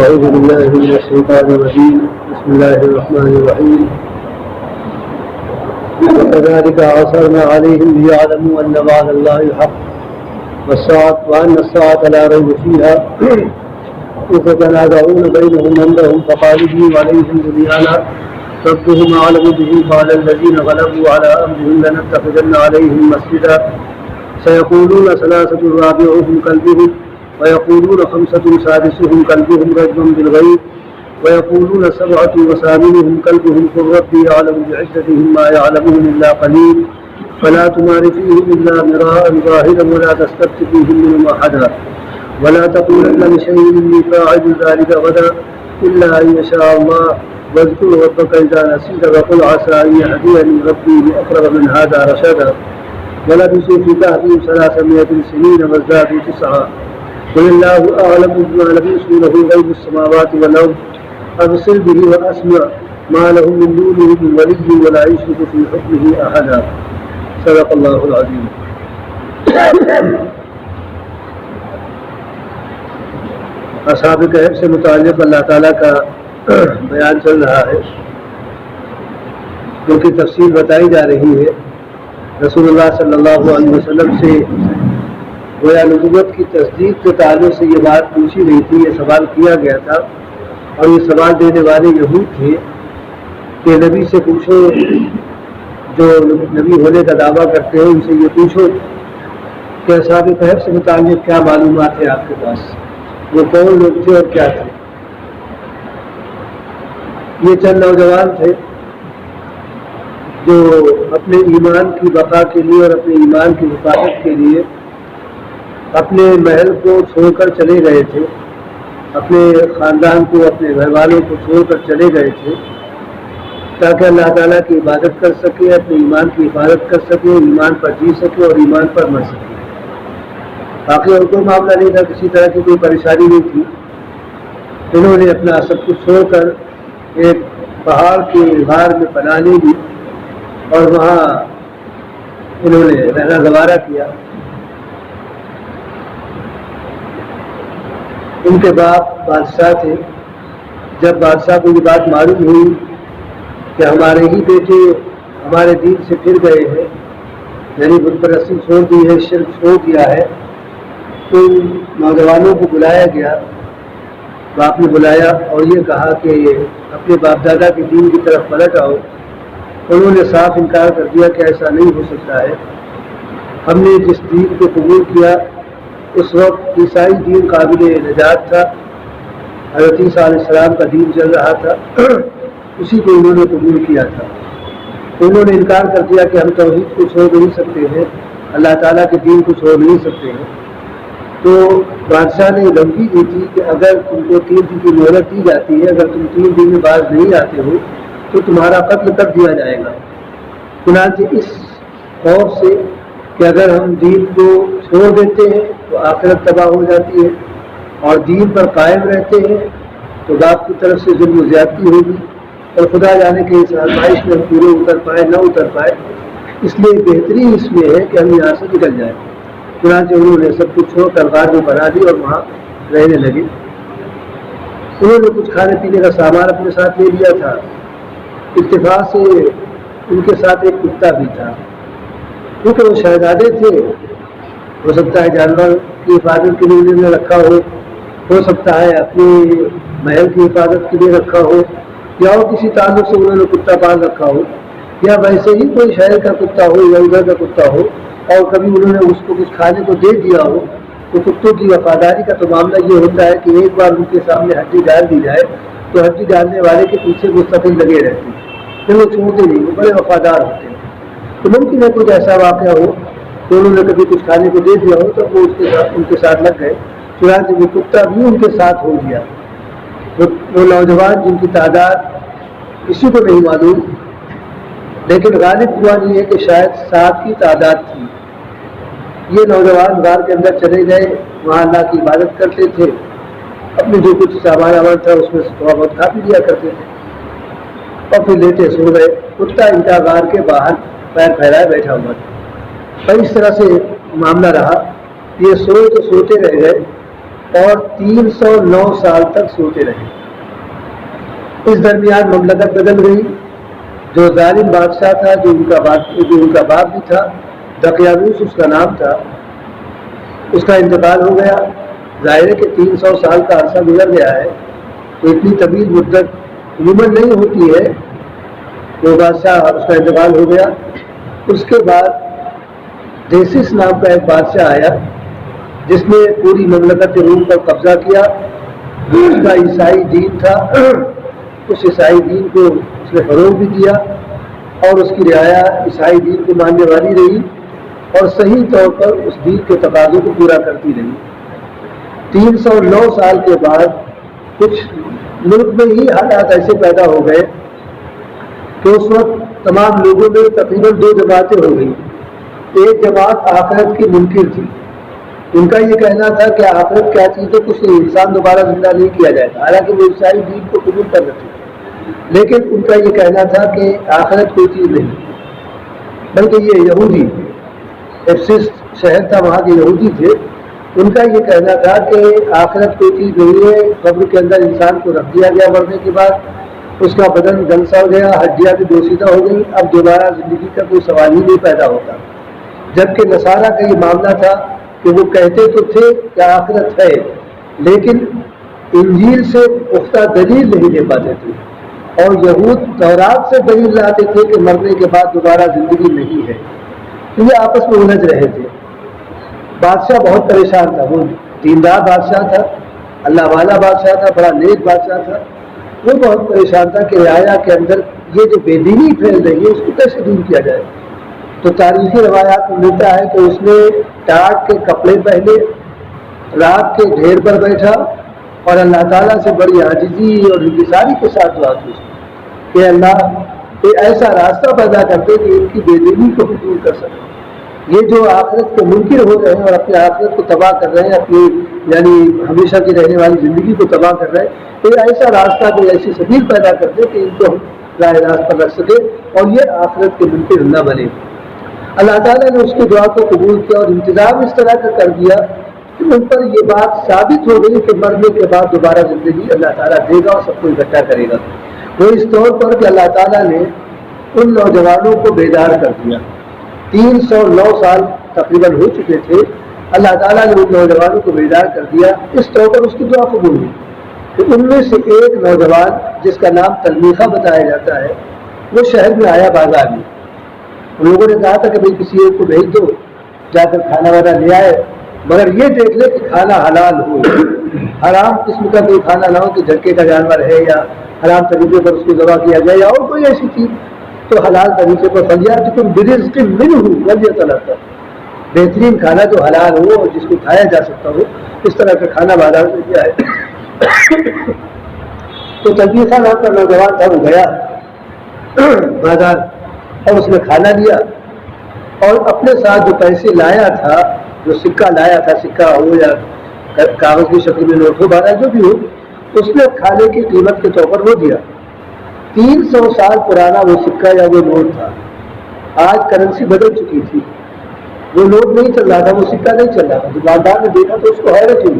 أعوذ بالله من الشيطان الرجيم بسم الله الرحمن الرحيم وكذلك عثرنا عليهم ليعلموا أن وعد الله حق وأن الساعة لا ريب فيها إذ يتنازعون بينهم أمرهم فقالوا ابنوا عليهم بنيانا ربهم أعلم به قال الذين غلبوا على أمرهم لنتخذن عليهم مسجدا سيقولون ثلاثة رابعهم كلبهم ويقولون خمسة سادسهم كلبهم رجما بالغيب ويقولون سبعة وثامنهم كلبهم قل ربي أعلم بعدتهم ما يعلمون إلا قليل فلا تمار فيهم إلا مراء ظاهرا ولا تستفت فيهم منهم أحدا ولا تقولن لشيء إني فاعل ذلك غدا إلا أن يشاء الله واذكر ربك إذا نسيت وقل عسى أن يهديني ربي لأقرب من هذا رشدا ولبثوا في كهفهم 300 سنين وازدادوا 9 قل الله أعلم بما لبثوا له غيب السماوات والأرض أبصر به وأسمع ما لهم من دونه من ولي ولا يشرك في حكمه أحدا صدق الله العظيم. اصحاب کہف سے متعلق اللہ تعالیٰ کا بیان چل رہا ہے، جو کہ تفصیل بتائی جا رہی ہے۔ رسول اللہ صلی اللہ علیہ وسلم سے گویا نبوت کی تصدیق کے تعلق سے یہ بات پوچھی گئی تھی، یہ سوال کیا گیا تھا، اور یہ سوال دینے والے یہود تھے کہ نبی سے پوچھو، جو نبی ہونے کا دعویٰ کرتے ہیں ان سے یہ پوچھو کہ اصحاب کہف سے متعلق کیا معلومات ہے آپ کے پاس، وہ کون لوگ تھے اور کیا تھے۔ یہ چند نوجوان تھے جو اپنے ایمان کی بقا کے لیے اور اپنے ایمان کی حفاظت کے لیے اپنے محل کو چھوڑ کر چلے گئے تھے، اپنے خاندان کو، اپنے گھر والوں کو چھوڑ کر چلے گئے تھے تاکہ اللہ تعالیٰ کی عبادت کر سکے، اپنے ایمان کی حفاظت کر سکے، ایمان پر جی سکے اور ایمان پر مر سکے۔ باقی اور کوئی معاملہ نہیں تھا، کسی طرح کی کوئی پریشانی نہیں تھی۔ انہوں نے اپنا سب کچھ چھوڑ کر ایک پہاڑ کے غار میں پناہ لے لی اور وہاں انہوں نے رہنا گوارا کیا۔ ان کے باپ بادشاہ تھے۔ جب بادشاہ کو یہ بات معلوم ہوئی کہ ہمارے ہی بیٹے ہمارے دین سے پھر گئے ہیں، یعنی بت پرستی چھوڑ دی ہے، شرک چھوڑ دیا ہے، تو نوجوانوں کو بلایا گیا۔ باپ نے بلایا اور یہ کہا کہ اپنے باپ دادا کے دین کی طرف پلٹ آؤ۔ انہوں نے صاف انکار کر دیا کہ ایسا نہیں ہو سکتا ہے، ہم نے جس دین کو قبول کیا اس وقت عیسائی دین قابل نجات تھا، حضرت عیسیٰ علیہ السلام کا دین چل رہا تھا، اسی کو انہوں نے قبول کیا تھا۔ انہوں نے انکار کر دیا کہ ہم توحید کو چھوڑ نہیں سکتے ہیں، اللہ تعالیٰ کے دین کو چھوڑ نہیں سکتے ہیں۔ تو بادشاہ نے دھمکی دی تھی کہ اگر تم کو 3 دن کی مہلت دی جاتی ہے، اگر تم 3 دن میں باز نہیں آتے ہو تو تمہارا قتل کر دیا جائے گا۔ چنانچہ اس خوف سے کہ اگر ہم دین کو چھوڑ دیتے ہیں تو آخرت تباہ ہو جاتی ہے، اور دین پر قائم رہتے ہیں تو باپ کی طرف سے ظلم و زیادتی ہوگی، اور خدا جانے کہ اس آزمائش میں ہم پورے اتر پائے نہ اتر پائے، اس لیے بہتری اس میں ہے کہ ہم یہاں سے نکل جائیں۔ چنانچہ انہوں نے سب کچھ چھوڑ کر غار میں بنا دی اور وہاں رہنے لگے۔ انہوں نے کچھ کھانے پینے کا سامان اپنے ساتھ لے لیا تھا۔ اتفاق سے ان کے ساتھ ایک کتا بھی تھا، کیونکہ وہ شہزادے تھے، ہو سکتا ہے جانور کی حفاظت کے لیے انہوں نے رکھا ہو سکتا ہے اپنی محل کی حفاظت کے لیے رکھا ہو، یا اور کسی تعلق سے انہوں نے کتا پال رکھا ہو، یا ویسے ہی کوئی شہر کا کتا ہو یا ادھر کا کتا ہو، اور کبھی انہوں نے اس کو کچھ کھانے کو دے دیا ہو۔ تو کتوں کی وفاداری کا تو معاملہ یہ ہوتا ہے کہ ایک بار ان کے سامنے ہڈی ڈال دی جائے تو ہڈی ڈالنے والے کے پیچھے مستقل لگے رہتے ہیں، پھر وہ چھوڑتے نہیں، وہ بڑے وفادار ہوتے ہیں۔ تو ممکن ہے کچھ ایسا واقعہ ہو تو انہوں نے کبھی کچھ کھانے کو دے دیا ہو تو وہ ان کے ساتھ لگ گئے، چنانچہ وہ کتا بھی ان کے ساتھ ہو گیا۔ وہ نوجوان جن کی تعداد کسی کو نہیں معلوم، لیکن غالب گمان یہ ہے کہ شاید 7 کی تعداد تھی۔ یہ نوجوان غار کے اندر چلے گئے، وہاں اللہ کی عبادت کرتے تھے، اپنے جو کچھ سامان وامان تھا اس میں سے تھوڑا بہت کھا پی لیا کرتے تھے، اور پھر لیٹے سو گئے۔ کتا ان کا غار کے باہر پیر پھیلائے بیٹھا ہوا تھا۔ اور اس طرح سے معاملہ رہا، یہ سوئے تو سوتے رہ گئے، اور 309 سال تک سوتے رہے۔ اس درمیان مملکت بدل گئی۔ جو ظالم بادشاہ تھا، جو ان کا باپ بھی تھا، دقیانوس اس کا نام تھا، اس کا انتقال ہو گیا۔ ظاہر ہے کہ 300 سال کا عرصہ گزر گیا ہے، تو اتنی طویل مدت عموماً نہیں ہوتی ہے۔ وہ بادشاہ اس کا انتقال ہو گیا۔ اس کے بعد دیسیس نام کا ایک بادشاہ آیا جس نے پوری مملکت روم پر قبضہ کیا۔ اس کا عیسائی دین تھا، اس عیسائی دین کو اس نے فروغ بھی دیا اور اس کی رعایا عیسائی دین کو ماننے والی رہی اور صحیح طور پر اس دین کے تقاضوں کو پورا کرتی رہی۔ 309 سال کے بعد کچھ ملک میں ہی حالات ایسے پیدا ہو گئے کہ اس وقت تمام لوگوں میں تقریباً 2 جماعتیں ہو گئیں۔ ایک جماعت آخرت کی منکر تھی۔ ان کا یہ کہنا تھا کہ آخرت کیا چیز ہے، کچھ انسان دوبارہ زندہ نہیں کیا جائے گا، حالانکہ وہ عیسائی دین کو قبول کر رہے تھے، لیکن ان کا یہ کہنا تھا کہ آخرت کوئی چیز نہیں۔ بلکہ یہ یہودی، ایفسس شہر تھا، وہاں کے یہودی تھے، ان کا یہ کہنا تھا کہ آخرت کوئی چیز نہیں ہے۔ قبر کے اندر انسان کو رکھ دیا گیا، مرنے کے بعد اس کا بدن گل سڑ گیا، ہڈیاں بھی دوشیدہ ہو گئی، اب دوبارہ زندگی کا کوئی سوال ہی نہیں پیدا ہوتا۔ جبکہ نصارہ کا یہ معاملہ تھا کہ وہ کہتے تو تھے کہ آخرت ہے، لیکن انجیل سے پختہ دلیل نہیں دے پاتے تھے، اور یہود تورات سے دلیل لاتے تھے کہ مرنے کے بعد دوبارہ زندگی نہیں ہے۔ تو یہ آپس میں الجھ رہے تھے۔ بادشاہ بہت پریشان تھا، وہ دیندار بادشاہ تھا، اللہ والا بادشاہ تھا، بڑا نیک بادشاہ تھا۔ وہ بہت پریشان تھا کہ رعایا کے اندر یہ جو بے دینی پھیل رہی ہے اس کو کیسے دور کیا جائے۔ تو تاریخی روایات میں ملتا ہے کہ اس نے ٹاٹ کے کپڑے پہنے، رات کے ڈھیر پر بیٹھا اور اللہ تعالیٰ سے بڑی عاجزی اور انکساری کے ساتھ دعا کی کہ اللہ یہ ایسا راستہ پیدا کرتے کہ ان کی بے دینی کو دور کر سکے۔ یہ جو آخرت کے منکر ہو رہے ہیں اور اپنے آخرت کو تباہ کر رہے ہیں، اپنی یعنی ہمیشہ کی رہنے والی زندگی کو تباہ کر رہے ہیں، تو ایسا راستہ کوئی ایسی سبیل پیدا کرتے کہ ان کو ہم راہ راست پر رکھ سکے اور یہ آخرت کے منکر نہ بنے۔ اللہ تعالیٰ نے اس کی دعا کو قبول کیا اور انتظام اس طرح کا کر دیا کہ ان پر یہ بات ثابت ہو گئی کہ مرنے کے بعد دوبارہ زندگی اللہ تعالیٰ دے گا اور سب کو اکٹھا کرے گا۔ وہ اس طور پر کہ اللہ تعالیٰ نے ان نوجوانوں کو بیدار کر دیا۔ 309 سال تقریباً ہو چکے تھے، اللہ تعالیٰ نے ان نوجوانوں کو بیدار کر دیا۔ اس طور پر اس کی دعا قبول ہوئی کہ ان میں سے ایک نوجوان جس کا نام تلمیخہ بتایا جاتا ہے، وہ شہر میں آیا بازار میں۔ لوگوں نے کہا تھا کہ بھئی کسی ایک کو بھیج دو جا کر کھانا وانا لے آئے، مگر یہ دیکھ لے کہ کھانا حلال ہو، حرام قسم کا کوئی کھانا نہ ہو کہ جھٹکے کا جانور ہے یا حرام طریقے پر اس کو ذبح کیا جائے یا اور کوئی ایسی چیز، تو حلال طریقے پر فلیاتکم برزق منہ ولیتلطف، بہترین کھانا جو حلال ہو اور جس کو کھایا جا سکتا ہو، اس طرح کا کھانا بازار میں دیا ہے۔ تو تلمیخہ نام کا نوجوان تھا، وہ گیا بازار اور اس نے کھانا لیا اور اپنے ساتھ جو پیسے لایا تھا، جو سکہ لایا تھا، سکہ ہو یا کاغذ کی شکل میں نوٹ ہو، بارہ جو بھی ہو، اس نے کھانے کی قیمت کے طور پر وہ دیا۔ 300 سال پرانا وہ سکہ یا وہ نوٹ تھا۔ آج کرنسی بدل چکی تھی، وہ نوٹ نہیں چل رہا تھا، وہ سکہ نہیں چل رہا تھا۔ دکاندار نے دیکھا تو اس کو حیرت ہوئی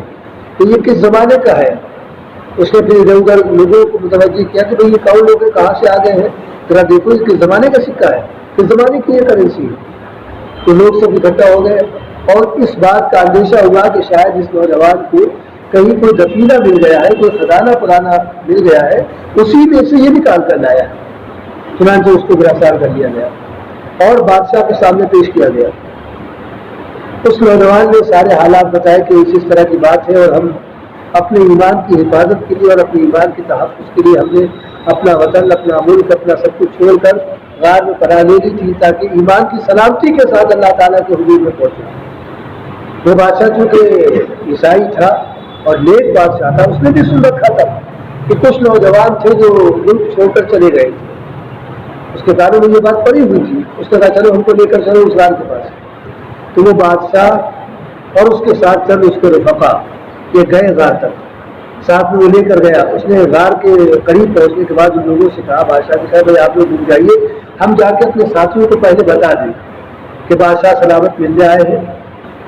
کہ یہ کس زمانے کا ہے۔ اس نے پھر ادھر ادھر لوگوں کو متوجہ کیا کہ بھئی یہ کون لوگ ہیں، کہاں سے آ گئے ہیں، ذرا دیکھو یہ کس زمانے کا سکہ ہے، کس زمانے کی یہ کرنسی ہے۔ تو لوگ سب اکٹھا ہو گئے اور اس بات کا اندیشہ ہوا کہ شاید اس نوجوان کو کہیں کوئی دفینہ مل گیا ہے، کوئی خزانہ پرانا مل گیا ہے، اسی میں سے یہ نکال کر لایا ہے۔ چنانچہ اس کو گرفتار کر لیا گیا اور بادشاہ کے سامنے پیش کیا گیا۔ اس نوجوان نے سارے حالات بتائے کہ اس طرح کی بات ہے اور ہم اپنے ایمان کی حفاظت کے لیے اور اپنے ایمان کے تحفظ کے لیے ہم نے اپنا وطن، اپنا ملک، اپنا سب کچھ چھوڑ کر غار میں پناہ لے لی تھی تاکہ ایمان کی سلامتی کے ساتھ اللہ تعالیٰ کے حضور میں پہنچے۔ وہ بادشاہ چونکہ عیسائی تھا اور نیک بادشاہ تھا، اس نے بھی سن رکھا تھا کہ کچھ نوجوان تھے جو ملک چھوڑ کر چلے گئے تھے۔ اس کے بارے میں یہ بات پڑی ہوئی تھی، اس نے کہا چلو ہم کو لے کر چلو اس غار کے پاس۔ تو وہ بادشاہ اور اس کے ساتھ چند اس کے رفقا یہ گئے غار تک، ساتھ میں وہ لے کر گیا۔ اس نے غار کے قریب پہنچنے کے بعد ان لوگوں سے کہا، بادشاہ نے کہا بھائی آپ لوگ رک جائیے، ہم جا کے اپنے ساتھیوں کو پہلے بتا دیں کہ بادشاہ سلامت ملنے آئے ہیں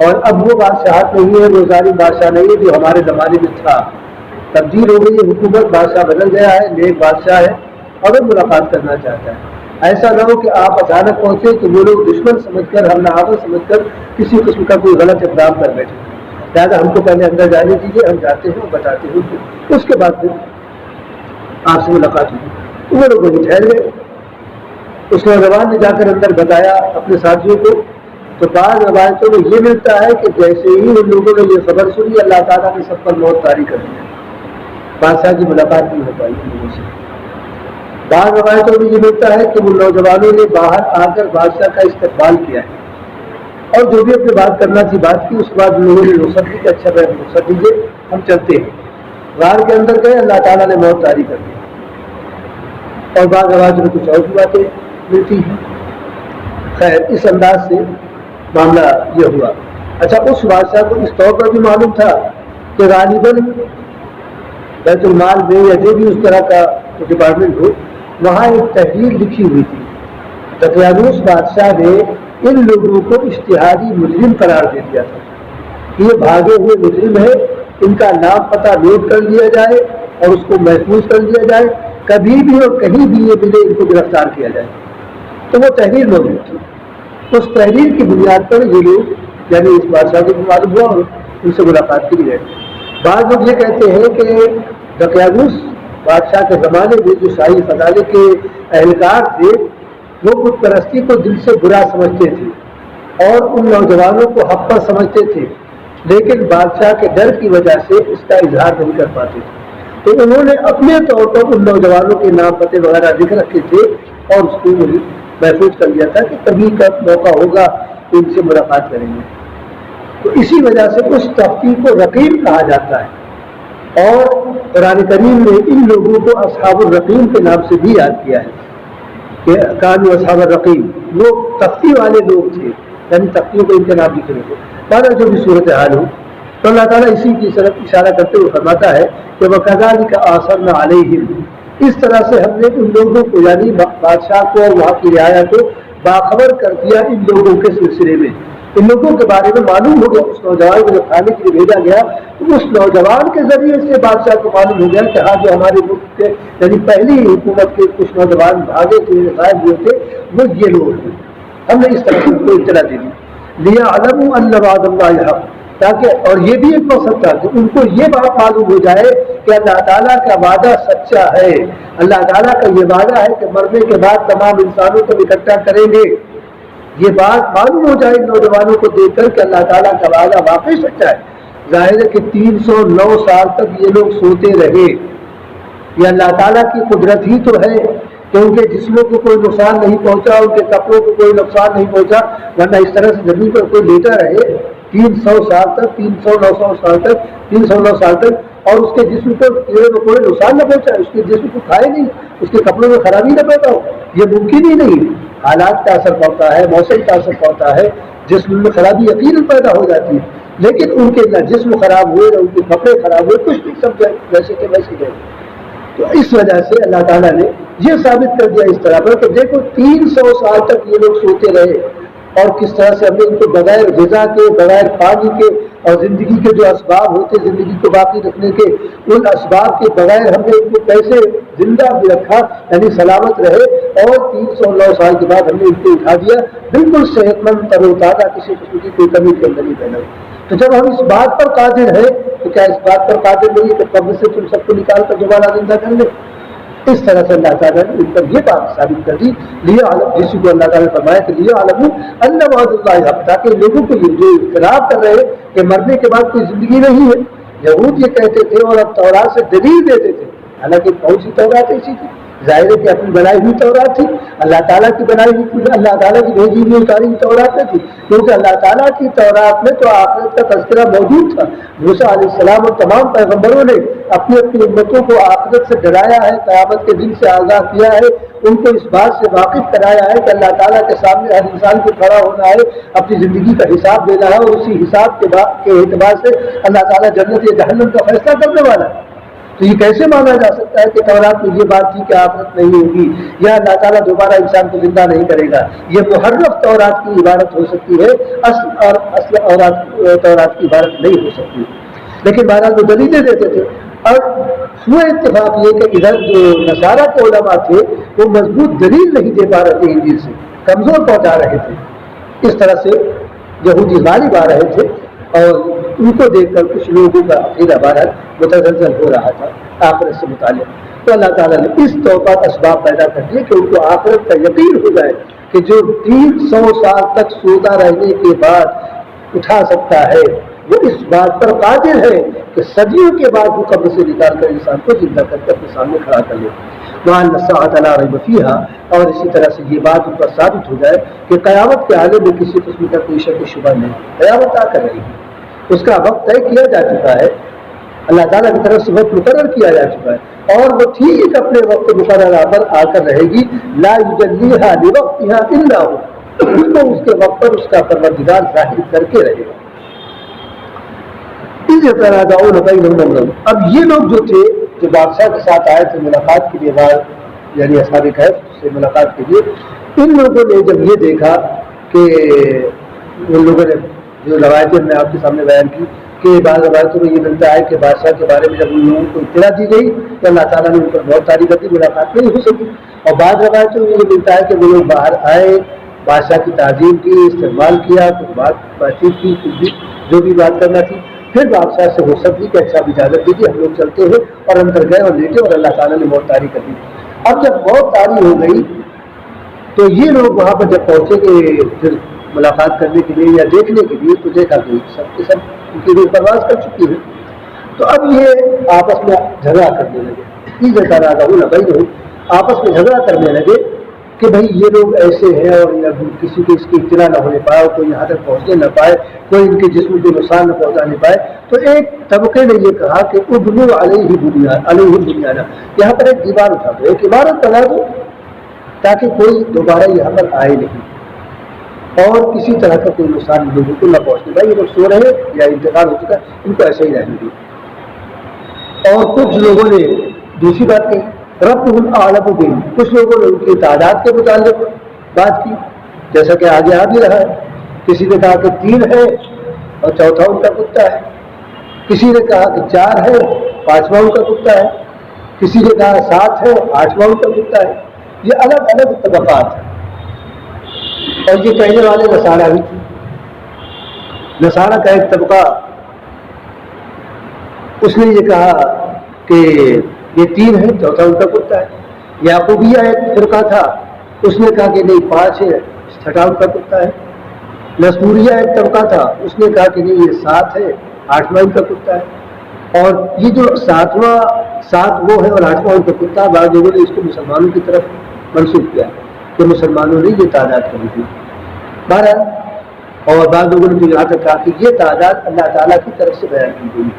اور اب وہ بادشاہت نہیں ہے، وہ ظالم بادشاہ نہیں ہے جو ہمارے زمانے میں تھا، تبدیل ہو گئی ہے حکومت، بادشاہ بدل گیا ہے، نیک بادشاہ ہے اور وہ ملاقات کرنا چاہتا ہے۔ ایسا نہ ہو کہ آپ اچانک پہنچے تو وہ لوگ دشمن سمجھ کر، ہم نہ سمجھ کر کسی قسم کا کوئی غلط اقدام کر بیٹھے، لہٰذا ہم کو پہلے اندر جانے دیجیے، ہم جاتے ہیں اور بتاتے ہیں، اس کے بعد پھر آپ سے ملاقات ہوئی۔ وہ لوگ وہیں ٹھہر گئے۔ اس نوجوان نے جا کر اندر بتایا اپنے ساتھیوں کو، تو بعض روایتوں میں یہ ملتا ہے کہ جیسے ہی ان لوگوں نے یہ خبر سنی، اللہ تعالیٰ نے سب پر موت طاری کر دیا، بادشاہ کی ملاقات نہیں ہو پائی ان لوگوں سے۔ بعض روایتوں میں یہ ملتا ہے کہ وہ نوجوانوں نے باہر آ کر بادشاہ کا استقبال کیا ہے اور جو بھی اپنی بات کرنا تھی بات کی، اس کے بعد لوگوں نے رخصت دی کہ اچھا بھائی رخصت دیجیے، ہم چلتے ہیں۔ غار کے اندر گئے، اللہ تعالیٰ نے موت طاری کر دی، اور بعض روایتوں میں کچھ اور بھی باتیں ملتی ہیں۔ خیر، اس انداز سے معاملہ یہ ہوا۔ اچھا، اس بادشاہ کو اس طور پر بھی معلوم تھا کہ غالباً بیت المال میں یا جو بھی اس طرح کا ڈپارٹمنٹ ہو، وہاں ایک تحریر لکھی ہوئی تھی، دقیانوس بادشاہ نے ان لوگوں کو اشتہاری مجرم قرار دے دیا تھا کہ یہ بھاگے ہوئے مجرم ہے، ان کا نام پتہ نوٹ کر لیا جائے اور اس کو محفوظ کر لیا جائے، کبھی بھی اور کہیں بھی یہ ملے ان کو گرفتار کیا جائے۔ تو وہ تحریر موجود تھی، اس تحریر کی بنیاد پر یہ لوگ، یعنی اس بادشاہ کو معلوم ہوا اور ان سے ملاقات کی گئی۔ بعض لوگ یہ کہتے ہیں کہ دقیانوس بادشاہ کے زمانے میں جو شاہی خزانے کے اہلکار تھے، وہ بت پرستی کو دل سے برا سمجھتے تھے اور ان نوجوانوں کو حق پر سمجھتے تھے، لیکن بادشاہ کے ڈر کی وجہ سے اس کا اظہار نہیں کر پاتے تھے، تو انہوں نے اپنے طور پر ان نوجوانوں کے نام پتے وغیرہ لکھ رکھے تھے اور اس کو محفوظ کر لیا تھا کہ کبھی کا موقع ہوگا تو ان سے ملاقات کریں گے۔ تو اسی وجہ سے اس تفتی کو رقیب کہا جاتا ہے، اور قرآن کریم نے ان لوگوں کو اصحاب الرقیم کے نام سے بھی یاد کیا ہے کہ کانوا اصحاب الرقیم، وہ تفتی والے لوگ تھے، یعنی تفتیوں کو ان کے نام لکھے ہوئے۔ بعد جو بھی صورتحال ہو، تو اللہ تعالیٰ اسی کی طرف اشارہ کرتے ہوئے فرماتا ہے کہ وَكَذَلِكَ أَعْثَرْنَا عَلَيْهِمْ، اس طرح سے ہم نے ان لوگوں کو، یعنی بادشاہ کو اور وہاں کی رعایا کو باخبر کر دیا ان لوگوں کے سلسلے میں، ان لوگوں کے بارے میں معلوم ہو گیا۔ اس نوجوان کو جب کھانے کے لیے بھیجا گیا تو اس نوجوان کے ذریعے سے بادشاہ کو معلوم ہو گیا کہ ہاں جو ہمارے ملک کے، یعنی پہلی حکومت کے کچھ نوجوان بھاگے تھے، غائب ہوئے تھے، وہ یہ لوگ ہیں۔ ہم نے اس طرح سے ان کو اطلاع دے دی، لِيَعْلَمُوا أَنَّ وَعْدَ اللَّهِ حَقٌّ، تاکہ، اور یہ بھی ایک مقصد تھا کہ ان کو یہ بات معلوم ہو جائے کہ اللہ تعالیٰ کا وعدہ سچا ہے، اللہ تعالیٰ کا یہ وعدہ ہے کہ مرنے کے بعد تمام انسانوں کو اکٹھا کریں گے۔ یہ بات معلوم ہو جائے نوجوانوں کو دیکھ کر کہ اللہ تعالیٰ کا وعدہ واقعی سچا ہے۔ ظاہر ہے کہ 309 سال تک یہ لوگ سوتے رہے، یہ اللہ تعالیٰ کی قدرت ہی تو ہے کہ ان کے جسموں کو کوئی نقصان نہیں پہنچا، ان کے کپڑوں کو کوئی نقصان نہیں پہنچا، ورنہ اس طرح سے زمین پر کوئی لیٹا رہے 300 سال تک، 309 سال تک، اور اس کے جسم کو کیڑے مکوڑے نقصان نہ پہنچا، اس کے جسم کو کھائے نہیں، اس کے کپڑوں میں خرابی نہ پیدا ہو، یہ ممکن ہی نہیں۔ حالات کا اثر پڑتا ہے، موسم کا اثر پڑتا ہے، جسم میں خرابی یقیناً پیدا ہو جاتی ہے، لیکن ان کے نہ جسم خراب ہوئے نہ ان کے کپڑے خراب ہوئے، کچھ نہیں، سب ویسے کے ویسے گئے۔ تو اس وجہ سے اللہ تعالیٰ نے یہ ثابت کر دیا اس طرح پر کہ دیکھو 300 سال تک یہ لوگ سوتے رہے، اور کس طرح سے ہم نے ان کو بغیر غذا کے، بغیر پانی کے، اور زندگی کے جو اسباب ہوتے زندگی کو باقی رکھنے کے، ان اسباب کے بغیر ہم نے ان کو کیسے زندہ بھی رکھا، یعنی سلامت رہے، اور 309 سال کے بعد ہم نے ان کو اٹھا دیا بالکل صحت مند، تر و تازہ، کسی قسم کی کوئی کمی کے اندر نہیں پیدا ہوئی۔ تو جب ہم اس بات پر قادر ہیں تو کیا اس بات پر قادر نہیں ہے کہ قبر سے تم سب کو نکال کر دوبارہ زندہ کر لیں؟ اس طرح سے اللہ تعالیٰ نے ان پر یہ بات ثابت کر دی، جس کو اللہ تعالیٰ نے فرمایا کہ لِيَعْلَمُوا أَنَّ وَعْدَ اللَّهِ حَقٌّ، تاکہ لوگوں کو یہ جو اختلاف کر رہے کہ مرنے کے بعد کوئی زندگی نہیں ہے، یہود یہ کہتے تھے اور اب تورات سے دلیل دیتے تھے، حالانکہ کون سی تورات ایسی تھی؟ ظاہر ہے کہ اپنی بنائی ہوئی تورات تھی، اللہ تعالیٰ کی بنائی ہوئی، اللہ تعالیٰ کی بھیجی ہوئی اتاری ہوئی تورات نہیں تھی، کیونکہ اللہ تعالیٰ کی تورات میں تو آخرت کا تذکرہ موجود تھا۔ موسیٰ علیہ السلام اور تمام پیغمبروں نے اپنی اپنی امتوں کو آخرت سے ڈرایا ہے، قیامت کے دن سے آگاہ کیا ہے، ان کو اس بات سے واقف کرایا ہے کہ اللہ تعالیٰ کے سامنے ہر انسان کو کھڑا ہونا ہے، اپنی زندگی کا حساب دینا ہے، اور اسی حساب کے اعتبار سے اللہ تعالیٰ جنت یا جہنم کا فیصلہ کرنے والا ہے۔ تو یہ کیسے مانا جا سکتا ہے کہ تورات میں یہ بات تھی کہ آخرت نہیں ہوگی یا اللہ تعالیٰ دوبارہ انسان کو زندہ نہیں کرے گا؟ یہ محرف تورات کی عبارت ہو سکتی ہے، اصل تورات کی عبارت نہیں ہو سکتی۔ لیکن بہرحال وہ دلیلیں دیتے تھے، اور ہوا اتفاق یہ کہ ادھر جو نصارہ کے علماء تھے وہ مضبوط دلیل نہیں دے پا رہے تھے، انجیل سے کمزور پہنچا رہے تھے۔ اس طرح سے یہودی غالب آ رہے تھے اور ان کو دیکھ کر کچھ لوگوں کا عقیدہ بہرحال متزلزل ہو رہا تھا آخرت سے متعلق۔ تو اللہ تعالیٰ نے اس طور اسباب پیدا کر دیے کہ ان کو آخرت کا یقین ہو جائے کہ جو 300 سال تک سوتا رہنے کے بعد اٹھا سکتا ہے وہ اس بات پر قادر ہے کہ صدیوں کے بعد وہ قبر سے نکال کر انسان کو زندہ کر کے اپنے سامنے کھڑا کر لے۔ وَأَنَّ السَّاعَةَ لَا رَيْبَ فِيهَا، اور اسی طرح سے یہ بات ان پر ثابت ہو جائے کہ قیامت کے عالم میں کسی قسم کا کوئی شک و شبہ نہیں، قیامت آ کر رہی ہے، اس کا وقت طے کیا جا چکا ہے، اللہ تعالیٰ کی طرف سے وقت مقرر کیا جا چکا ہے، اور وہ ٹھیک اپنے وقت مقررہ پر آ کر رہے گی۔ لا یجلیھا لوقتھا الا ہو، اس کو اس کے وقت پر اس کا پروردگار ظاہر کر کے رہے گا۔ اب یہ لوگ جو تھے جو بادشاہ کے ساتھ آئے تھے ملاقات کے لیے، یعنی اصحاب کہف سے ملاقات کے لیے، ان لوگوں نے جب یہ دیکھا کہ ان لوگوں نے جو روایتیں میں آپ کے سامنے بیان کی کہ بعض روایتوں میں یہ ملتا ہے کہ بادشاہ کے بارے میں جب ان لوگوں کو اطلاع دی گئی تو اللہ تعالیٰ نے ان پر بہت ساری کر دی، ملاقات نہیں ہو سکی، اور بعض روایتوں میں یہ ملتا ہے کہ وہ لوگ باہر آئے، بادشاہ کی تعظیم کی، استقبال کیا، کچھ بات چیت کی، کچھ بھی جو بھی بات کرنا تھی، پھر بادشاہ سے وہ سب کہ اچھا اجازت دیجیے ہم لوگ چلتے ہیں، اور اندر گئے اور لیٹے، اور اللہ تعالیٰ نے موت طاری کر دی۔ اب جب موت طاری ہو گئی تو یہ لوگ وہاں پر جب پہنچے کہ پھر ملاقات کرنے کے لیے یا دیکھنے کے لیے، تو دیکھا کہ سب کے سب ان کی روح پرواز کر چکی ہے۔ تو اب یہ آپس میں جھگڑا کرنے لگے، آپس میں جھگڑا کرنے لگے کہ بھائی یہ لوگ ایسے ہیں اور کسی کو اس کی اطلاع نہ ہونے پائے، کوئی یہاں تک پہنچنے نہ پائے، کوئی ان کے جسم کو نقصان نہ پہنچانے پائے۔ تو ایک طبقے نے یہ کہا کہ ابنوا علیہ بنیانا، یہاں پر ایک دیوار اٹھا دو، ایک عمارت بنا دو تاکہ کوئی دوبارہ یہاں پر آئے نہیں اور کسی طرح کا کوئی نقصان لوگوں کو نہ پہنچنے پائے، یہ لوگ سو رہے یا انتقال ہو چکا، ان کو ایسے ہی رہنے دو۔ اور کچھ لوگوں نے دوسری بات کہی، ربهم اعلم بهم، کچھ لوگوں نے ان کی تعداد کے متعلق بات کی، جیسا کہ آگے آ بھی رہا ہے، کسی نے کہا کہ 3 ہے اور چوتھا ان کا کتا ہے، کسی نے کہا کہ 4 ہے، 5واں ان کا کتا ہے، کسی نے کہا 7 ہے، 8واں ان کا کتا ہے۔ یہ الگ الگ طبقات ہیں، اور یہ کہنے والے نصارہ بھی تھے۔ نصارہ کا ایک طبقہ اس نے یہ کہا کہ یہ 3 ہے، چوتھا ان کا کتا ہے۔ یعقوبیہ ایک فرقہ تھا، اس نے کہا کہ نہیں 5 ہے، چھٹا ان کا کتا ہے۔ نصوریہ ایک طبقہ تھا، اس نے کہا کہ نہیں یہ 7 ہے، 8واں ان کا کتا ہے۔ اور یہ جو 7 وہ ہے اور 8واں ان کا کتا، بعض لوگوں نے اس کو مسلمانوں کی طرف منسوخ کیا کہ مسلمانوں نے یہ تعداد کری تھی، بہرحال، اور بعض لوگوں نے تو یہاں تک کہا کہ یہ تعداد اللہ تعالیٰ کی طرف سے بیان کی گئی۔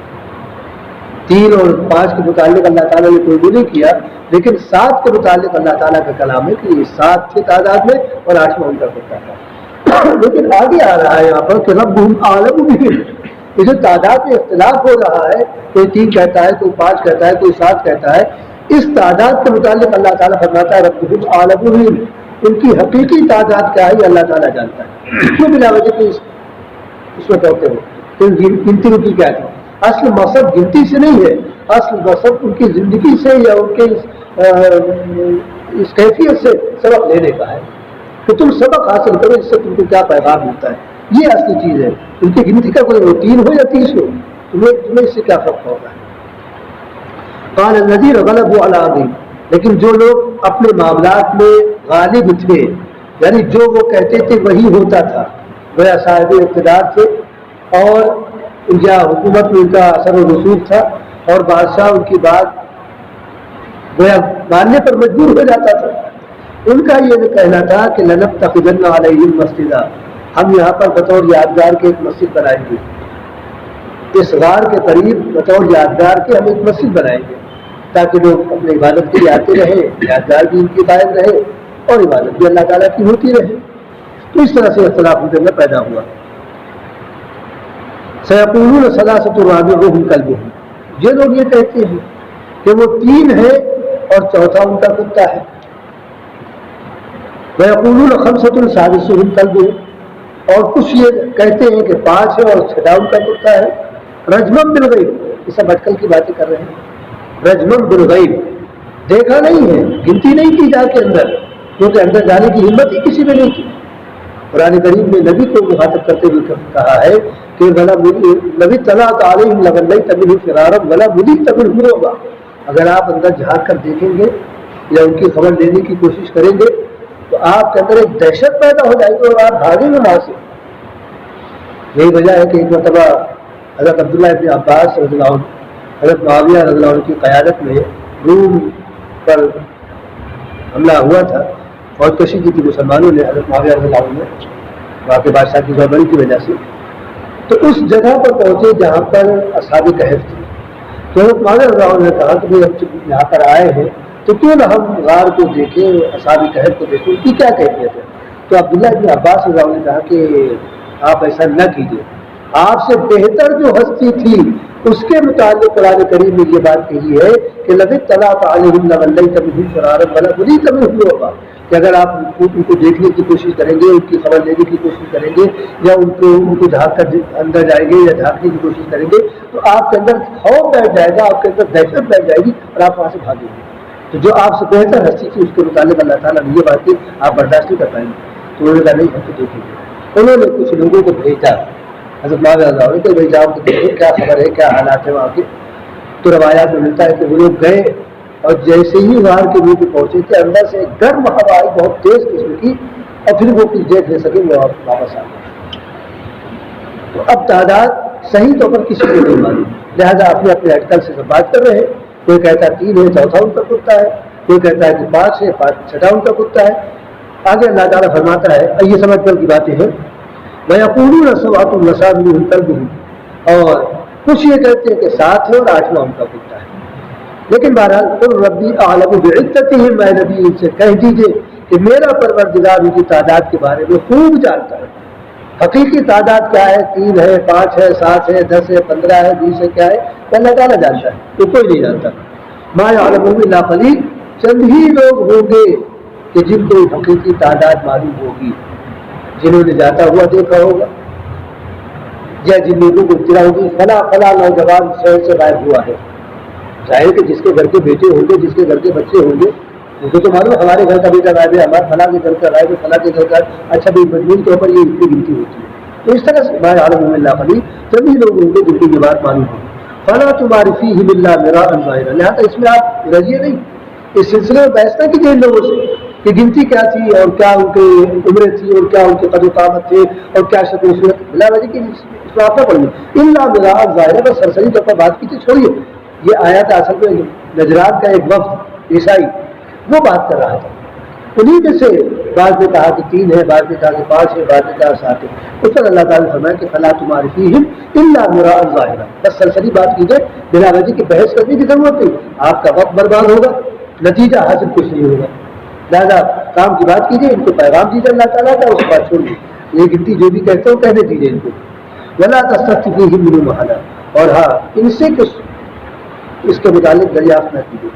3 اور 5 کے متعلق اللہ تعالیٰ نے کوئی وہ نہیں کیا، لیکن 7 کے متعلق اللہ تعالیٰ کا کلام ہے کہ یہ 7 تھے تعداد میں اور 8واں ان کا کتا تھا۔ لیکن آگے آ رہا ہے یہاں پر کہ ربهم اعلم بهم، یہ جو تعداد میں اختلاف ہو رہا ہے، کوئی 3 کہتا ہے، کوئی 5 کہتا ہے، کوئی 7 کہتا ہے، اس تعداد کے متعلق اللہ تعالیٰ فرماتا ہے ربهم اعلم بهم، ان کی حقیقی تعداد کیا ہے یہ اللہ تعالیٰ جانتا ہے، کیوں بلا وجہ کہ اس میں کہتے ہو تو گنتی کی کیا تھی؟ اصل مقصد گنتی سے نہیں ہے، اصل مقصد ان کی زندگی سے یا ان کے اس کیفیت سے سبق لینے کا ہے کہ تم سبق حاصل کرو، اس سے تم کو کیا پیغام ملتا ہے، یہ اصلی چیز ہے۔ ان کی گنتی کا کوئی 3 ہو یا 30 ہو، تمہیں اس سے کیا فرق ہوگا۔ قال الذين غلبوا على امرهم، لیکن جو لوگ اپنے معاملات میں غالب تھے، یعنی جو وہ کہتے تھے وہی ہوتا تھا، گویا صاحب اقتدار تھے اور یا حکومت میں ان کا اثر و رسوخ تھا، اور بادشاہ ان کی بات گویا ماننے پر مجبور ہو جاتا تھا، ان کا یہ کہنا تھا کہ لنتخذن علیہم مسجدا، ہم یہاں پر بطور یادگار کے ایک مسجد بنائیں گے، اس غار کے قریب بطور یادگار کے ہم ایک مسجد بنائیں گے تاکہ لوگ اپنی عبادت کے لیے آتے رہے، یادگار بھی ان کی قائم رہے اور عبادت بھی اللہ تعالیٰ کی ہوتی رہے۔ تو اس طرح سے اختلاف ان کے اندر پیدا ہوا۔ سیقولون ثلاثۃ رابعہم کلبہم، یہ لوگ یہ کہتے ہیں کہ وہ 3 ہے اور چوتھا ان کا کتا ہے. وَيَقُولُونَ خَمْسَةٌ سَادِسُهُمْ كَلْبُهُمْ، اور کچھ یہ کہتے ہیں کہ 5 ہے اور 6واں ان کا کتا ہے. رجمم بالغیب، یہ سب اٹکل کی باتیں کر رہے ہیں. رجمم بالغیب، دیکھا نہیں ہے، گنتی نہیں کی جا کے اندر، کیونکہ اندر جانے کی ہمت ہی کسی میں نہیں تھی. قرآن کریم نے نبی کو مخاطب کرتے ہوئے کہا ہے کہ نبی طلعت علیہم لولیت منہ فرارا ولملئت منہ رعبا، اگر آپ اندر جھانک کر دیکھیں گے یا ان کی خبر لینے کی کوشش کریں گے تو آپ کے اندر ایک دہشت پیدا ہو جائے گی اور آپ بھاگیں گے وہاں سے. یہی وجہ ہے کہ ایک مرتبہ حضرت عبداللہ ابن عباس رضی اللہ عنہ، حضرت معاویہ رضی اللہ عنہ کی قیادت میں روم پر حملہ ہوا تھا، بہت کشی کی تھی مسلمانوں نے حضرت معاویہ رضی اللہ عنہ نے وہاں کے بادشاہ کی زبردستی کی وجہ سے. تو اس جگہ پر پہنچے جہاں پر اصحاب کہف تھے. تو حضرت معاویہ رضی اللہ عنہ نے کہا کہ ہم یہاں پر آئے ہیں تو کیوں نہ ہم غار کو دیکھیں، اصحاب کہف کو دیکھیں، ان کی کیا کیفیت ہے. تو عبداللہ ابن عباس رضی اللہ عنہ نے کہا کہ آپ ایسا نہ کیجیے، آپ سے بہتر جو ہستی تھی اس کے متعلق قرآن کریم نے یہ بات کہی ہے کہ لَقَدْ اطَّلَعْتَ عَلَيْهِمْ لَوَلَّيْتَ مِنْهُمْ فِرَارًا وَلَمُلِئْتَ مِنْهُمْ رُعْبًا، کہ اگر آپ ان کو دیکھنے کی کوشش کریں گے، ان کی خبر لینے کی کوشش کریں گے، یا ان کو جھانک کر اندر جائیں گے یا جھانکنے کی کوشش کریں گے تو آپ کے اندر خوف بیٹھ جائے گا، آپ کے اندر دہشت بیٹھ جائے گی اور آپ وہاں سے بھاگیں گے. تو جو آپ سے بہتر ہستی تھی اس کے متعلق اللہ تعالیٰ نے یہ بات کی آپ برداشت نہیں کر پائیں گے. تو انہوں نے کہا نہیں ہم تو دیکھیں گے. انہوں نے کچھ لوگوں کو بھیجا حضرت معاویہ رضی اللہ عنہ کہ بھائی جاؤ کہ دیکھو کیا خبر ہے، کیا حالات ہے وہاں کے. تو روایات میں ملتا ہے کہ وہ لوگ گئے اور جیسے ہی غار کے منہ پہ پہنچے تھے اندر سے گرم ہوا آئی بہت تیز قسم کی، اور پھر وہ کچھ دیکھ نہیں سکے، وہ واپس آ گئے. تو اب تعداد صحیح طور پر کسی کو نہیں معلوم، لہٰذا اپنے اپنے اٹکل سے سب بات کر رہے ہیں. کوئی کہتا ہے 3 ہے چوتھا ان کا کتا ہے، کوئی کہتا ہے کہ 5 ہے 6واں ان کا کتا ہے. آگے اللہ تعالیٰ فرماتا ہے، یہ سمجھ کر کی باتیں ہیں، وَيَقُولُونَ سَبْعَةٌ وَثَامِنُهُمْ كَلْبُهُمْ، اور کچھ یہ کہتے ہیں کہ 7 ہے اور 8واں ان کا کتا ہے. لیکن بہرحال قُلْ رَبِّي أَعْلَمُ بِعِدَّتِهِمْ، میں نبی ان سے کہہ دیجئے کہ میرا پروردگار ان کی تعداد کے بارے میں خوب جانتا ہے. حقیقی تعداد کیا ہے، 3 ہے 5 ہے 7 ہے 10 ہے 15 ہے 20 ہے، کیا ہے تو اللہ تعالیٰ جانتا ہے، تو کوئی نہیں جانتا. مَا يَعْلَمُهُمْ إِلَّا قَلِيلٌ، چند ہی لوگ ہوں گے کہ جن کو حقیقی تعداد معلوم ہوگی، جنہوں نے جاتا ہوا دیکھا ہوگا یا جن لوگوں کو اطلاع ہوگی فلاں فلاں نوجوان شہر سے غائب ہوا ہے. ظاہر کہ جس کے گھر کے بیٹے ہوں گے، جس کے گھر کے بچے ہوں گے، ان کو تو معلوم ہمارے گھر کا بیٹا غائب ہے، ہمارے فلاں کے گھر کا غائب ہے، فلاں کے گھر کا. اچھا بھائی مجموعی طور پر یہ اتنی گنتی ہوتی ہے. تو اس طرح سے ما يعلم الا قليل، سبھی لوگ ہوں گے جن کو یہ بات معلوم ہوگی. فلا تمار فیہم الا مراء ظاہرا، لہٰذا اس میں آپ رضیے نہیں، اس سلسلے میں بحث نہ کیجیے ان لوگوں سے کہ گنتی کیا تھی اور کیا ان کے عمریں تھی اور کیا ان کے قد و قامت تھے اور کیا شکل و صورت، بلا وجہ کی اس میں آپ نہ پڑھیے. الا مراء ظاہرا، بس سرسری طور پر بات کی تھی، چھوڑیے. یہ آیات اصل میں نجران کا ایک وفد عیسائی وہ بات کر رہا تھا، انہیں میں سے بعض نے کہا کہ 3 ہے، بعض نے کہا کہ 5 ہے، بعض نے کہا 7 ہے. اس پر اللہ تعالیٰ نے فرمایا کہ فلا تمار فیہم الا مراء ظاہرا، بس سرسری بات کیجیے، بلا وجہ کی بحث کرنے کی ضرورت نہیں. آپ کا وقت برباد ہوگا، نتیجہ حاصل کچھ نہیں ہوگا. لہٰذا کام کی بات کیجیے، ان کو پیغام دیجیے اللہ تعالیٰ کا، اس کے بعد چھوڑ دیجیے. یہ گنتی جو بھی کہتے ہو کہنے دیجیے ان کو. ولا تستفت فیہم منہم احدا، اور ہاں ان سے کچھ اس کے متعلق دریافت نہ کیجیے،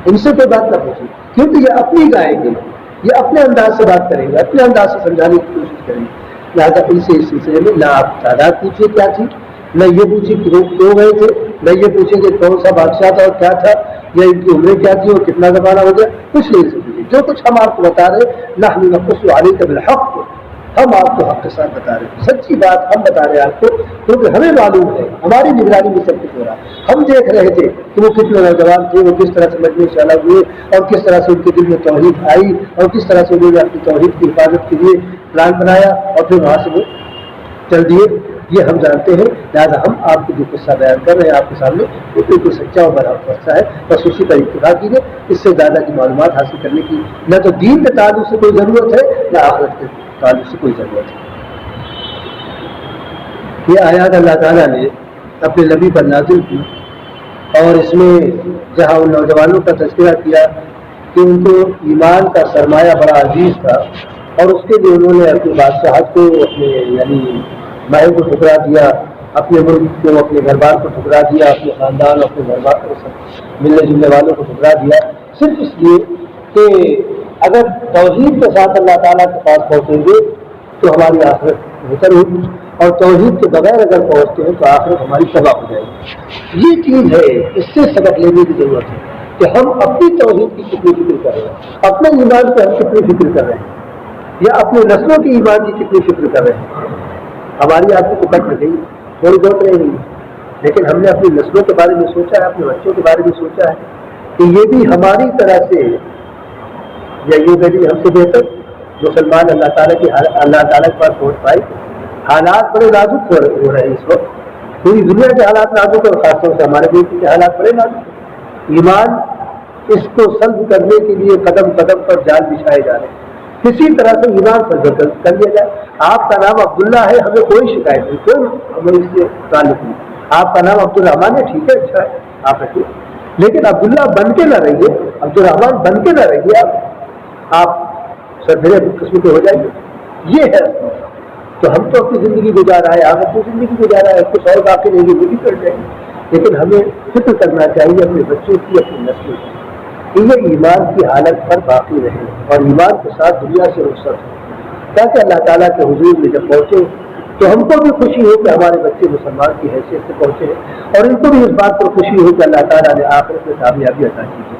ان سے کوئی بات نہ پوچھیے، کیونکہ یہ اپنی گائیں گے، یہ اپنے انداز سے بات کریں گے، اپنے انداز سے سمجھانے کی کوشش کریں گے. لہٰذا ان سے اس سلسلے میں نہ آپ تعداد پوچھیے کیا تھی، نہ یہ پوچھیں کہ لوگ کیوں گئے تھے، نہ یہ پوچھیں کہ کون سا بادشاہ تھا اور کیا تھا، یا ان کی عمریں کیا تھی اور کتنا زمانہ ہو گیا، کچھ نہیں سمجھیے. جو کچھ ہم آپ کو بتا رہے نحن نقص علیک بالحق، ہم آپ کو حق کے ساتھ بتا رہے ہیں، سچی بات ہم بتا رہے ہیں آپ کو، کیونکہ ہمیں معلوم ہے، ہماری نگرانی میں سب کچھ ہو رہا ہے. ہم دیکھ رہے تھے کہ وہ کتنے نوجوان تھے، وہ کس طرح سے مجمع سے الگ ہوئے اور کس طرح سے ان کے دل میں توحید آئی اور کس طرح سے انہوں نے اپنی توحید کی حفاظت کے لیے پلان بنایا اور پھر وہاں سے وہ چل دیے. یہ ہم جانتے ہیں. لہٰذا ہم آپ کو جو قصہ بیان کر رہے ہیں آپ کے سامنے وہ بالکل سچا اور برحق قصہ ہے، بس اسی پر اتفاق کیجیے. اس سے زیادہ کی معلومات حاصل کرنے کی نہ تو دین کے تعلق سے کوئی ضرورت ہے نہ آخرت کے تعلق سے کوئی ضرورت ہے. یہ آیات اللہ تعالیٰ نے اپنے نبی پر نازل کی اور اس میں جہاں ان نوجوانوں کا تذکرہ کیا کہ ان کو ایمان کا سرمایہ بڑا عزیز تھا اور اس کے لیے انہوں نے اپنی بادشاہت کو، اپنے یعنی ماہر کو ٹھکرا دیا اپنے ملک کو، اپنے گھر بار کو ٹھکرا دیا، اپنے خاندان اور اپنے گھر بار کو ملنے جلنے والوں کو ٹھکرا دیا، صرف اس لیے کہ اگر توحید کے ساتھ اللہ تعالیٰ کے پاس پہنچیں گے تو ہماری آخرت بہتر ہوگی، اور توحید کے بغیر اگر پہنچتے ہیں تو آخرت ہماری تباہ ہو جائے گی۔ یہ چیز ہے، اس سے سبق لینے کی ضرورت ہے کہ ہم اپنی توحید کی کتنی فکر کر رہے ہیں، اپنے ایمان کی ہم کتنی فکر کر رہے ہیں، یا اپنے نسلوں کی ایمان کی کتنی فکر کر رہے ہیں۔ ہماری آدمی تو کٹ گئی، تھوڑی بہت رہ گئی، لیکن ہم نے اپنی نسلوں کے بارے میں سوچا ہے، اپنے بچوں کے بارے میں سوچا ہے کہ یہ بھی ہماری طرح سے یا یہ بھی ہم سے بہتر مسلمان اللہ تعالیٰ کے پاس پہنچ پائے۔ حالات بڑے نازک ہو رہے ہیں اس وقت، پوری دنیا کے حالات نازک اور خاص طور سے ہمارے ملک کے حالات بڑے نازک ہیں۔ ایمان اس کو سلب کرنے کے لیے قدم قدم پر جال بچھائے جا رہے ہیں، کسی طرح سے ایمان سلب کر لیا جائے۔ آپ کا نام عبداللہ ہے، ہمیں کوئی شکایت نہیں، کوئی ہمیں اس سے تعلق نہیں۔ آپ کا نام عبدالرحمان ہے، ٹھیک ہے، اچھا ہے، آپ رکھیے، لیکن عبداللہ بن کے نہ رہیے، عبدالرحمان بن کے نہ رہیے، آپ سربھرے قسم کے ہو جائیں گے۔ یہ ہے تو ہم تو اپنی زندگی گزارا ہے، آپ اپنی زندگی گزارا ہے، کچھ اور باقی نہیں، وہ بھی کر جائیں گے، لیکن ہمیں فکر کرنا چاہیے اپنے بچوں کی، اپنی نسلوں کی، کہ یہ ایمان کی حالت پر باقی رہے اور ایمان کے ساتھ دنیا سے رخصت ہو، تاکہ اللہ تعالیٰ کے حضور میں جب پہنچے تو ہم کو بھی خوشی ہو کہ ہمارے بچے مسلمان کی حیثیت سے پہنچے ہیں، اور ان کو بھی اس بات پر خوشی ہو کہ اللہ تعالیٰ نے آخرت میں کامیابی عطا کی ہے۔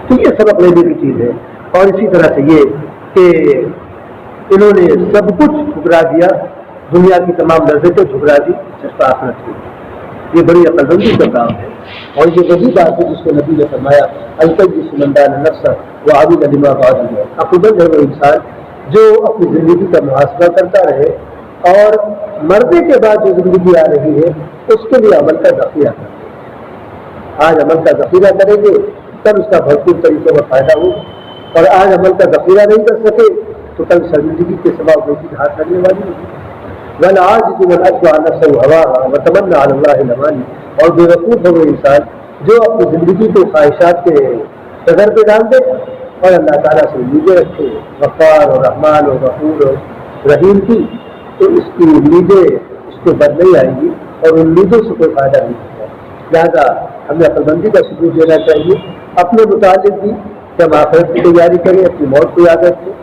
تو یہ سبق لینے کی چیز ہے۔ اور اسی طرح سے یہ کہ انہوں نے سب کچھ ٹھکرا دیا، دنیا کی تمام لذتیں ٹھکرا دی، صرف آخرت کی۔ یہ بڑی عقل مندی کا کام ہے، اور یہ وہی بات ہے جس کو نبی نے فرمایا القیس من دان النفس وعمل لما بعد الموت۔ عقلمند ہے وہ انسان جو اپنی زندگی کا محاسبہ کرتا رہے اور مرنے کے بعد جو زندگی آ رہی ہے اس کے لیے عمل کا ذخیرہ کرے۔ آج عمل کا ذخیرہ کریں گے تب اس کا بھرپور طریقے میں فائدہ ہوگا، اور آج عمل کا ذخیرہ نہیں کر سکے تو کل زندگی کے سوا وہ چیز ہاتھ لگنے والی ہوگی۔ والعاجز من اتبع نفسه هواها وتمنى على الله الاماني، اور بے وقوف ہے وہ انسان جو اپنی زندگی کو خواہشات کے صدر پہ ڈال دے اور اللہ تعالیٰ سے امیدیں رکھے، غفار اور رحمان اور غفور اور رحیم کی، تو اس کی امیدیں اس کو بد نہیں آئیں گی اور امیدوں سے کوئی فائدہ نہیں ہوگا۔ لہٰذا ہمیں عقل مندی کا ثبوت دینا چاہیے اپنے متعلق بھی کہ ہم آخرت کی تیاری کریں، اپنی موت کو یاد رکھیں،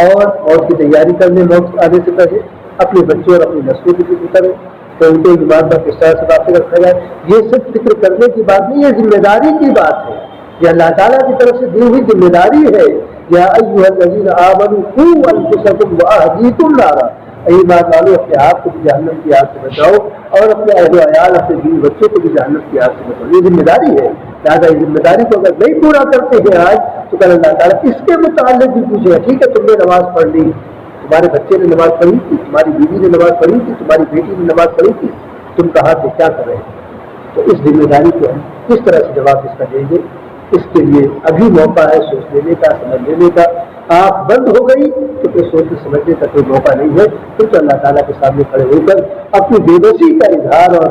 اور موت کی تیاری کرنے موت آنے سے پہلے اپنے بچوں اور اپنی نسلوں کی فکر کریں کہ ان کو ایمان پر کس طرح سے واقع رکھا جائے۔ یہ صرف فکر کرنے کی بات نہیں، یہ ذمہ داری کی بات ہے، یہ اللہ تعالیٰ کی طرف سے دی ہوئی ذمہ داری ہے۔ یا ایھا الذین آمنوا قوا انفسکم واہلیکم نارا، ایمان والو اپنے آپ کو بھی جہنم کی آگ سے بچاؤ اور اپنے اہل و عیال اپنے بیوی بچوں کو بھی جہنم کی آگ سے بچاؤ، یہ ذمہ داری ہے۔ لہٰذا اس ذمہ داری کو اگر نہیں پورا کرتے ہیں آج تو کل اللہ تعالیٰ اس کے متعلق بھی پوچھے گا۔ ٹھیک ہے، تم نے نماز پڑھ لی، تمہارے بچے نے نماز پڑھی تھی، تمہاری بیوی نے نماز پڑھی تھی، تمہاری بیٹی نے نماز پڑھی تھی، تم کہاں سے کیا کر رہے ہیں؟ تو اس ذمہ داری کو ہم کس طرح سے جواب اس کا دیں گے، اس کے لیے ابھی موقع ہے سوچ لینے کا، سمجھ لینے کا۔ آنکھ بند ہو گئی تو پھر سوچنے سمجھنے کا کوئی موقع نہیں ہے، پھر تو اللہ تعالیٰ کے سامنے کھڑے ہو کر اپنی بے بسی کا اظہار اور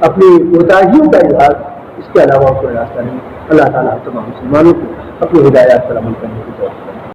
اپنی کوتاہیوں کا اظہار، اس کے علاوہ کوئی راستہ نہیں۔ اللہ تعالیٰ تمام مسلمانوں کو اپنی ہدایات پر عمل کرنے کی توفیق